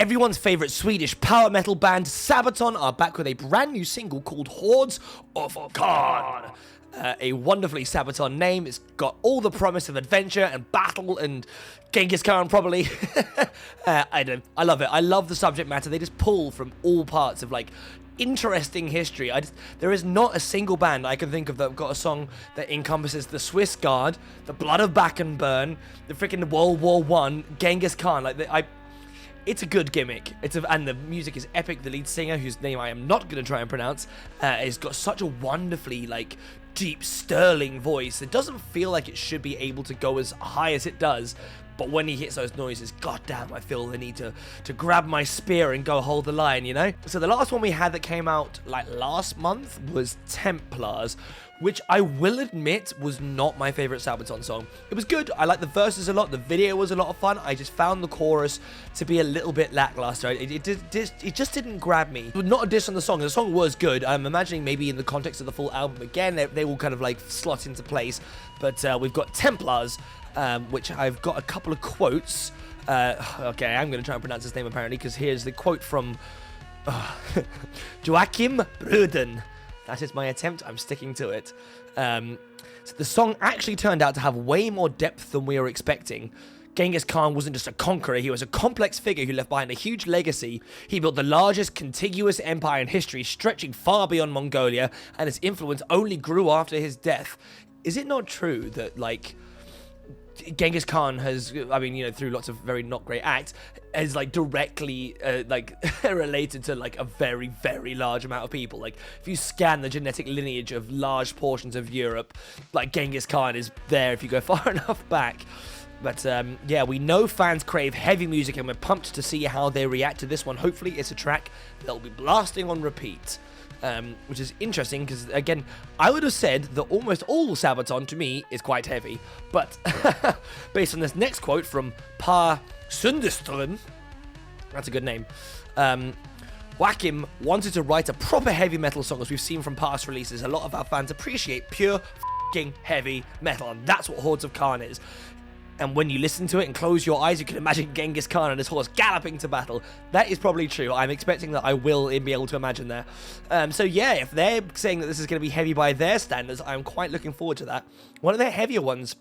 Everyone's favourite Swedish power metal band, Sabaton, are back with a brand new single called Hordes of Khan. A wonderfully Sabaton name. It's got all the promise of adventure and battle and Genghis Khan, probably. I love it. I love the subject matter. They just pull from all parts of, like, interesting history. There is not a single band I can think of that have got a song that encompasses the Swiss Guard, the Blood of Bakenburn, the freaking World War I, Genghis Khan. Like, it's a good gimmick. And the music is epic. The lead singer, whose name I am not going to try and pronounce, has got such a wonderfully, like, deep, sterling voice. It doesn't feel like it should be able to go as high as it does, but when he hits those noises, goddamn, I feel the need to grab my spear and go hold the line, you know? So the last one we had that came out, like, last month was Templars, which I will admit was not my favorite Sabaton song. It was good. I liked the verses a lot. The video was a lot of fun. I just found the chorus to be a little bit lackluster. It just didn't grab me. Not a diss on the song. The song was good. I'm imagining maybe in the context of the full album, again, they will kind of like slot into place. But we've got Templars, which I've got a couple of quotes. Okay, I'm going to try and pronounce his name apparently, because here's the quote from Joachim Bruden. That is my attempt. I'm sticking to it. So the song actually turned out to have way more depth than we were expecting. Genghis Khan wasn't just a conqueror, he was a complex figure who left behind a huge legacy. He built the largest contiguous empire in history, stretching far beyond Mongolia, and his influence only grew after his death. Is it not true that, like, Genghis Khan has, I mean, you know, through lots of very not great acts, is, like, directly, like, related to, like, a very, very large amount of people? Like, if you scan the genetic lineage of large portions of Europe, like, Genghis Khan is there if you go far enough back. But, yeah, we know fans crave heavy music, and we're pumped to see how they react to this one. Hopefully it's a track that'll be blasting on repeat. Which is interesting, because, again, I would have said that almost all Sabaton, to me, is quite heavy. But, based on this next quote from Pa Sundström, that's a good name, Joachim wanted to write a proper heavy metal song, as we've seen from past releases. A lot of our fans appreciate pure f***ing heavy metal, and that's what Hordes of Khan is. And when you listen to it and close your eyes, you can imagine Genghis Khan and his horse galloping to battle. That is probably true. I'm expecting that I will be able to imagine that. So yeah, if they're saying that this is going to be heavy by their standards, I'm quite looking forward to that. One of their heavier ones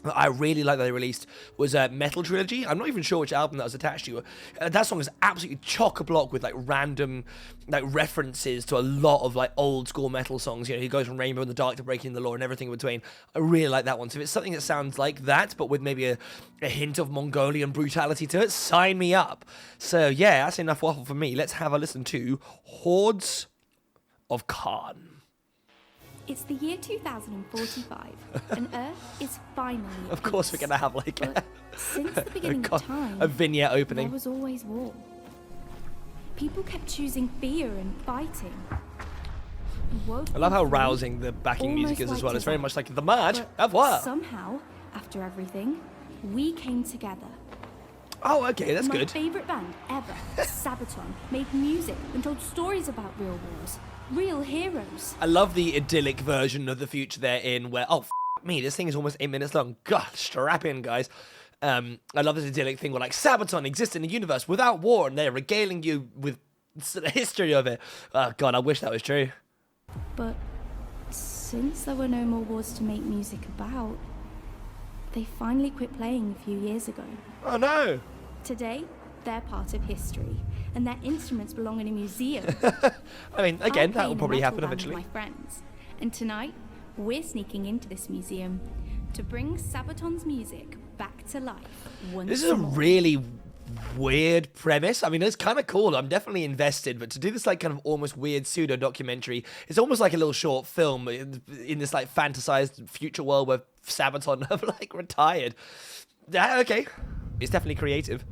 that I really like that they released was Metal Trilogy. I'm not even sure which album that was attached to. That song is absolutely chock-a-block with, like, random, like, references to a lot of, like, old school metal songs. You know, he goes from Rainbow in the Dark to Breaking the Law and everything in between. I really like that one. So if it's something that sounds like that, but with maybe a hint of Mongolian brutality to it, sign me up. So yeah, that's enough waffle for me. Let's have a listen to Hordes of Khan. It's the year 2045, and Earth is finally at Of course peace. we're going to have, like, But since the beginning of time, a vignette opening. there was always war. People kept choosing fear and fighting. I love how rousing the backing music is as well. It's very much like the march of war. Somehow, after everything, we came together. Oh, okay, that's good. My favourite band ever, Sabaton, made music and told stories about real wars. Real heroes. I love the idyllic version of the future they're in where, oh, me, this thing is almost 8 minutes long. God, strap in, guys. I love this idyllic thing where, like, Sabaton exists in a universe without war, and they're regaling you with the history of it. Oh, God, I wish that was true. But since there were no more wars to make music about, they finally quit playing a few years ago. Oh, no. Today, they're part of history, and their instruments belong in a museum. I mean, again, that will I play in a probably metal happen band eventually. with my friends, and tonight we're sneaking into this museum to bring Sabaton's music back to life once This is a more. really weird premise. I mean, it's kind of cool. I'm definitely invested, but to do this, like, kind of almost weird pseudo documentary, it's almost like a little short film in this, like, fantasized future world where Sabaton have, like, retired. Yeah, okay. It's definitely creative.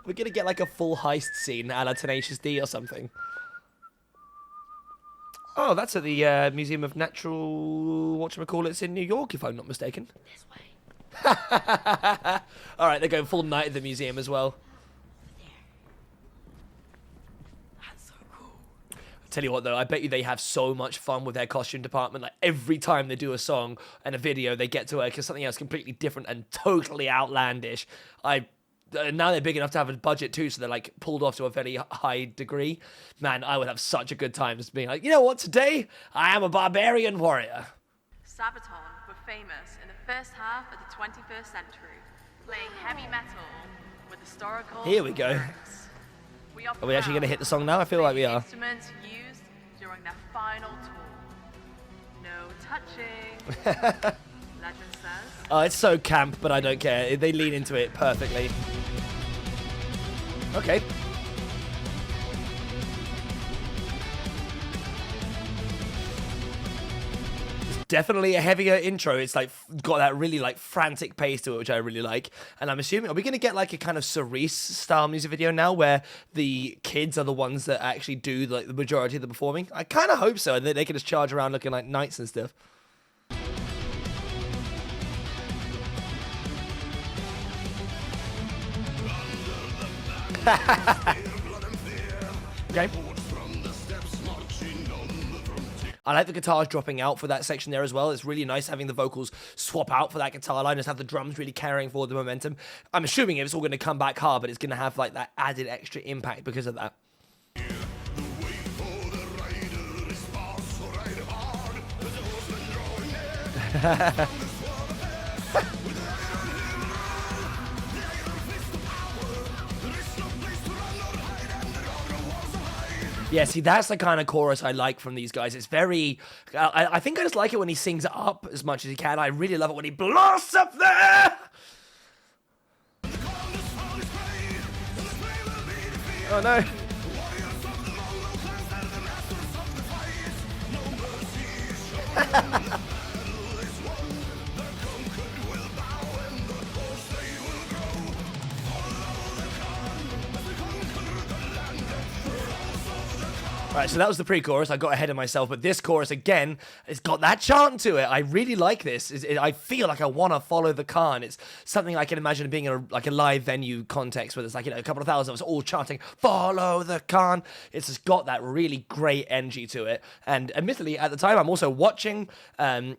We're gonna get, like, a full heist scene a la Tenacious D or something. Oh, that's at the Museum of Natural whatchamacallits in New York, if I'm not mistaken. This way. Alright, they're going full night at the museum as well. There. That's so cool. Tell you what though, I bet you they have so much fun with their costume department. Like every time they do a song and a video, they get to work as something else completely different and totally outlandish. Now they're big enough to have a budget too, so they're like pulled off to a very high degree. Man, I would have such a good time just being like, you know what, today I am a barbarian warrior. Sabaton were famous in the first half of the 21st century, playing heavy metal with historical Here we go. lyrics. Are we actually going to hit the song now? I feel like we are. Instruments used during their final tour. No touching. Legend says. Oh, it's so camp, but I don't care. They lean into it perfectly. Okay. Definitely a heavier intro. It's like got that really like frantic pace to it, which I really like. And I'm assuming, are we going to get like a kind of Cerise style music video now where the kids are the ones that actually do like the majority of the performing? I kind of hope so, and that they can just charge around looking like knights and stuff. Okay. I like the guitars dropping out for that section there as well. It's really nice having the vocals swap out for that guitar line, just have the drums really carrying forward the momentum. I'm assuming it's all going to come back hard, but it's going to have like that added extra impact because of that. Yeah, see, that's the kind of chorus I like from these guys. It's very... I think I just like it when he sings it up as much as he can. I really love it when he blasts up there! Oh, no. Right, so that was the pre-chorus. I got ahead of myself, but this chorus, again, it's got that chant to it. I really like this. I feel like I want to follow the Khan. It's something I can imagine being in a live venue context where there's like, a couple of thousand of us all chanting, follow the Khan. It's just got that really great energy to it. And admittedly, at the time, I'm also watching... a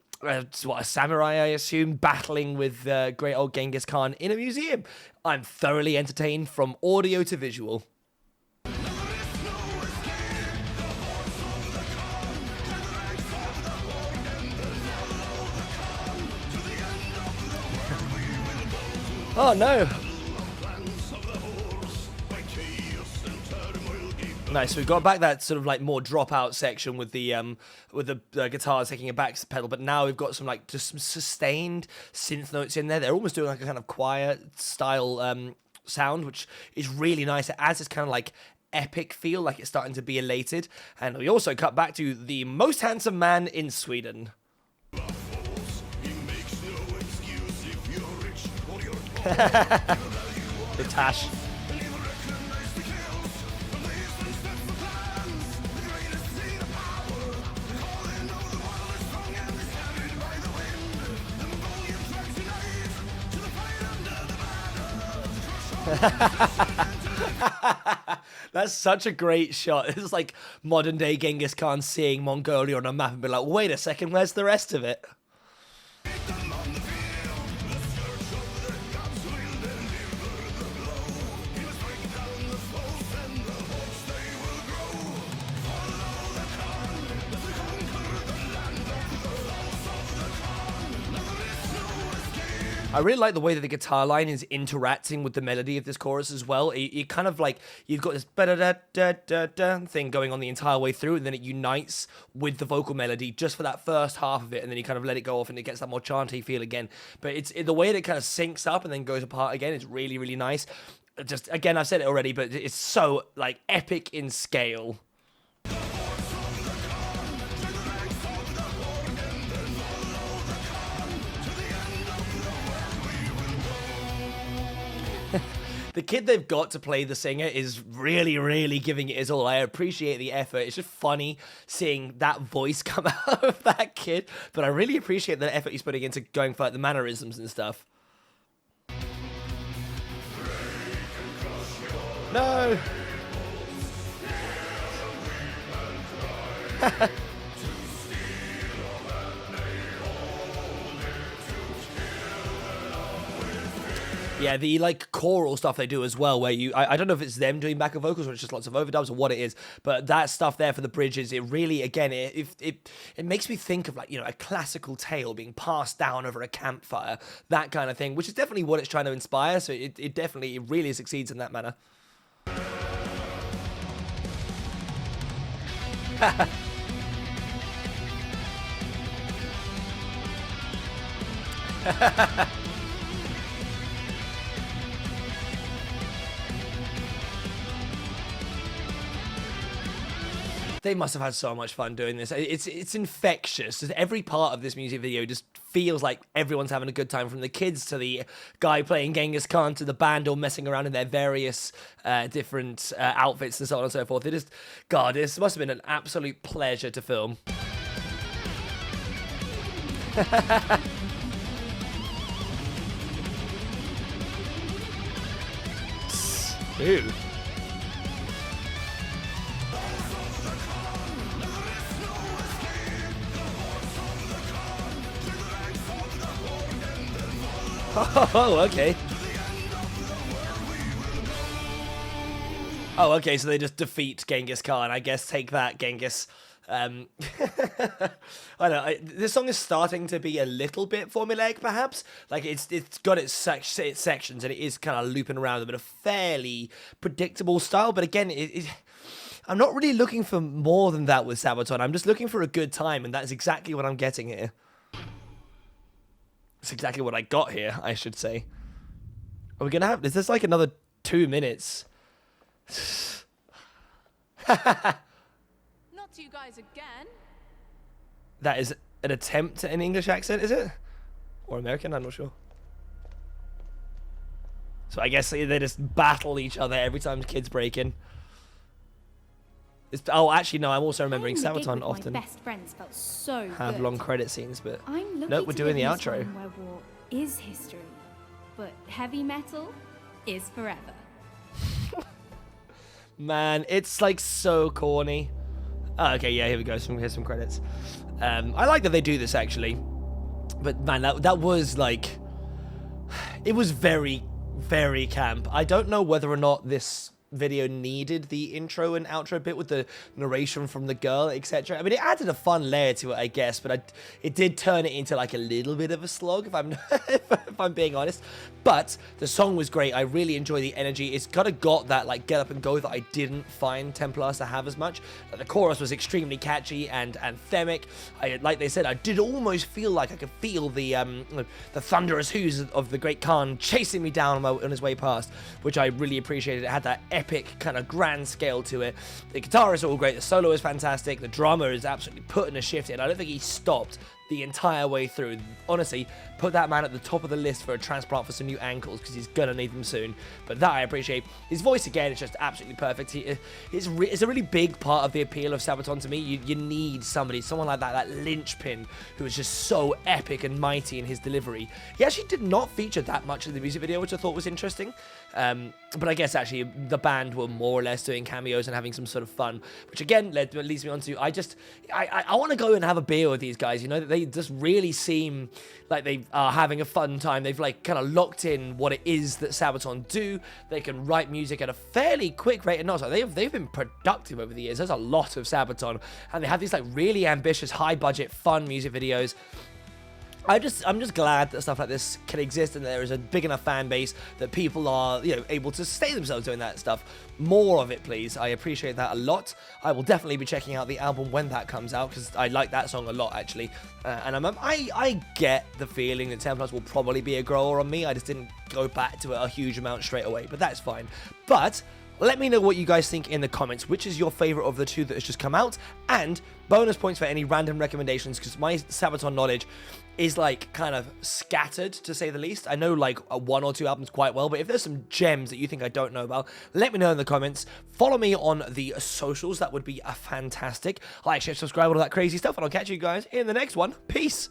samurai, I assume, battling with great old Genghis Khan in a museum. I'm thoroughly entertained from audio to visual. Oh no! Nice. We've got back that sort of like more dropout section with the guitars taking a back pedal, but now we've got some like just some sustained synth notes in there. They're almost doing like a kind of choir style sound, which is really nice. It adds this kind of like epic feel, like it's starting to be elated. And we also cut back to the most handsome man in Sweden. The Tash. That's such a great shot. It's like modern day Genghis Khan seeing Mongolia on a map and be like, wait a second, where's the rest of it? I really like the way that the guitar line is interacting with the melody of this chorus as well. It kind of like, you've got this ba-da-da-da-da-da thing going on the entire way through, and then it unites with the vocal melody just for that first half of it, and then you kind of let it go off and it gets that more chanty feel again. But the way that it kind of syncs up and then goes apart again is really, really nice. Just, again, I've said it already, but it's so, like, epic in scale. The kid they've got to play the singer is really, really giving it his all. I appreciate the effort. It's just funny seeing that voice come out of that kid. But I really appreciate the effort he's putting into going for like, the mannerisms and stuff. No! Yeah, the like choral stuff they do as well, where I don't know if it's them doing backup vocals or it's just lots of overdubs or what it is, but that stuff there for the bridges, it really, again, it makes me think of, like, you know, a classical tale being passed down over a campfire, that kind of thing, which is definitely what it's trying to inspire. So it definitely, it really succeeds in that manner. They must have had so much fun doing this. It's infectious. Every part of this music video just feels like everyone's having a good time, from the kids to the guy playing Genghis Khan to the band all messing around in their various different outfits and so on and so forth. It just, God, this must have been an absolute pleasure to film. Dude. Oh, okay. Oh, okay, so they just defeat Genghis Khan. I guess take that, Genghis. I don't know. This song is starting to be a little bit formulaic, perhaps. Like, it's got its sections, and it is kind of looping around them in a fairly predictable style. But again, I'm not really looking for more than that with Sabaton. I'm just looking for a good time, and that's exactly what I'm getting here. It's exactly what I got here, I should say. Are we going to have... Is this like another 2 minutes? Not you guys again. That is an attempt at an English accent, is it? Or American? I'm not sure. So I guess they just battle each other every time the kids break in. Oh, actually, no, I'm also remembering Sabaton often my best friends felt so have good. long credit scenes, but Nope, we're doing the outro. Where war is history, but heavy metal is forever. Man, it's like so corny. Oh, okay, yeah, here we go. Here's some credits. I like that they do this, actually. But man, that was like... It was very, very camp. I don't know whether or not this video needed the intro and outro bit with the narration from the girl, etc. I mean, it added a fun layer to it, I guess, but it did turn it into like a little bit of a slog, if I'm if I'm being honest. But the song was great. I really enjoy the energy. It's kind of got that like get up and go that I didn't find Templars to have as much. The chorus was extremely catchy and anthemic. Like they said, I did almost feel like I could feel the thunderous hooves of the great Khan chasing me down on his way past, which I really appreciated. It had that epic kind of grand scale to it. The guitar is all great, the solo is fantastic, the drummer is absolutely putting a shift in. I don't think he stopped the entire way through. Honestly, put that man at the top of the list for a transplant for some new ankles, because he's gonna need them soon. But that I appreciate. His voice, again, is just absolutely perfect. It's a really big part of the appeal of Sabaton to me. You need someone like that linchpin, who is just so epic and mighty in his delivery. He actually did not feature that much in the music video, which I thought was interesting. But I guess actually the band were more or less doing cameos and having some sort of fun, which again leads me on to I want to go and have a beer with these guys. You know, they just really seem like they are having a fun time. They've like kind of locked in what it is that Sabaton do. They can write music at a fairly quick rate, and also they've been productive over the years. There's a lot of Sabaton, and they have these like really ambitious, high budget, fun music videos. I'm just glad that stuff like this can exist, and there is a big enough fan base that people are, you know, able to sustain themselves doing that stuff. More of it, please. I appreciate that a lot. I will definitely be checking out the album when that comes out, because I like that song a lot, actually. And I get the feeling that Templars will probably be a grower on me. I just didn't go back to it a huge amount straight away, but that's fine. But let me know what you guys think in the comments. Which is your favorite of the two that has just come out? And bonus points for any random recommendations, because my Sabaton knowledge is like kind of scattered, to say the least. I know like one or two albums quite well, but if there's some gems that you think I don't know about, let me know in the comments. Follow me on the socials. That would be fantastic. Like, share, subscribe, all that crazy stuff, and I'll catch you guys in the next one. Peace.